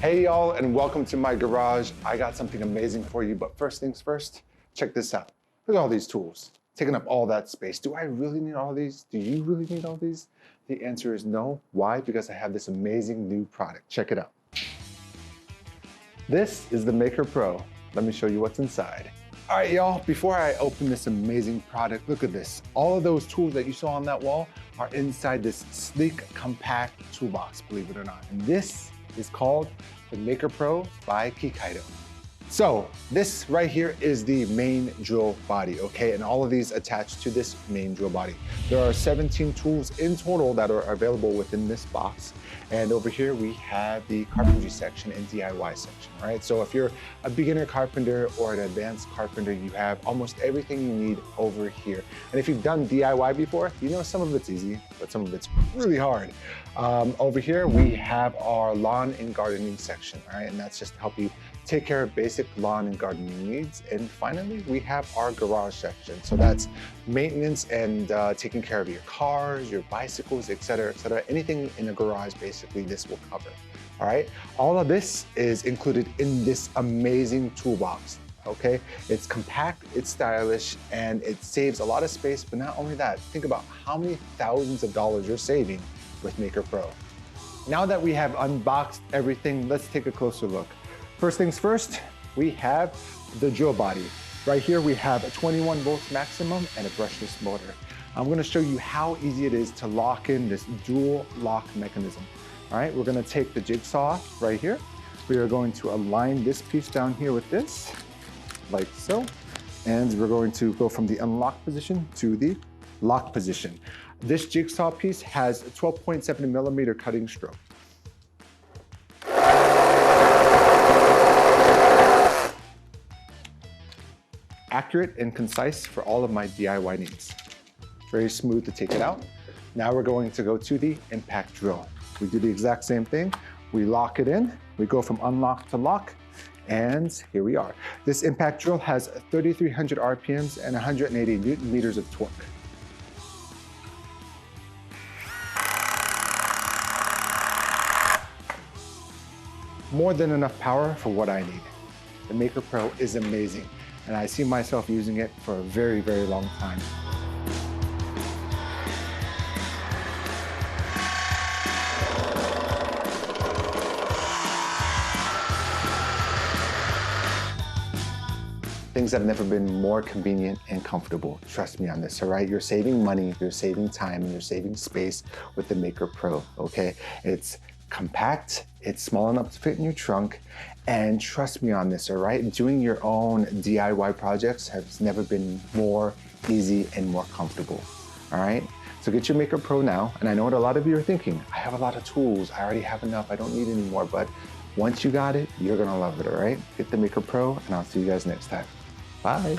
Hey y'all, and welcome to my garage. I got something amazing for you, but first things first, check this out. Look at all these tools, taking up all that space. Do I really need all these? Do you really need all these? The answer is no. Why? Because I have this amazing new product. Check it out. This is the Maker Pro. Let me show you what's inside. All right, y'all, before I open this amazing product, look at this. All of those tools that you saw on that wall are inside this sleek, compact toolbox, believe it or not. And this is called the Maker Pro by Kickstarter. So this right here is the main drill body, okay? And all of these attached to this main drill body. There are 17 tools in total that are available within this box. And over here we have the carpentry section and DIY section, right? So if you're a beginner carpenter or an advanced carpenter, you have almost everything you need over here. And if you've done DIY before, you know some of it's easy, but some of it's really hard. Over here we have our lawn and gardening section, all right? And that's just to help you take care of basic lawn and gardening needs. And finally, we have our garage section. So that's maintenance and taking care of your cars, your bicycles, et cetera, et cetera. Anything in a garage, basically, this will cover, all right? All of this is included in this amazing toolbox, okay? It's compact, it's stylish, and it saves a lot of space, but not only that, think about how many thousands of dollars you're saving with Maker Pro. Now that we have unboxed everything, let's take a closer look. First things first, we have the drill body. Right here we have a 21 volts maximum and a brushless motor. I'm gonna show you how easy it is to lock in this dual lock mechanism. All right, we're gonna take the jigsaw right here. We are going to align this piece down here with this, like so. And we're going to go from the unlock position to the lock position. This jigsaw piece has a 12.7 millimeter cutting stroke. Accurate and concise for all of my DIY needs. Very smooth to take it out. Now we're going to go to the impact drill. We do the exact same thing. We lock it in, we go from unlock to lock, and here we are. This impact drill has 3,300 RPMs and 180 Newton meters of torque. More than enough power for what I need. The Maker Pro is amazing, and I see myself using it for a very, very long time. Things have never been more convenient and comfortable. Trust me on this, all right? You're saving money, you're saving time, and you're saving space with the Maker Pro, okay? It's compact, it's small enough to fit in your trunk, and trust me on this, all right? Doing your own DIY projects has never been more easy and more comfortable, all right? So get your Maker Pro now, and I know what a lot of you are thinking. I have a lot of tools, I already have enough, I don't need any more, but once you got it, you're gonna love it, all right? Get the Maker Pro, and I'll see you guys next time. Bye.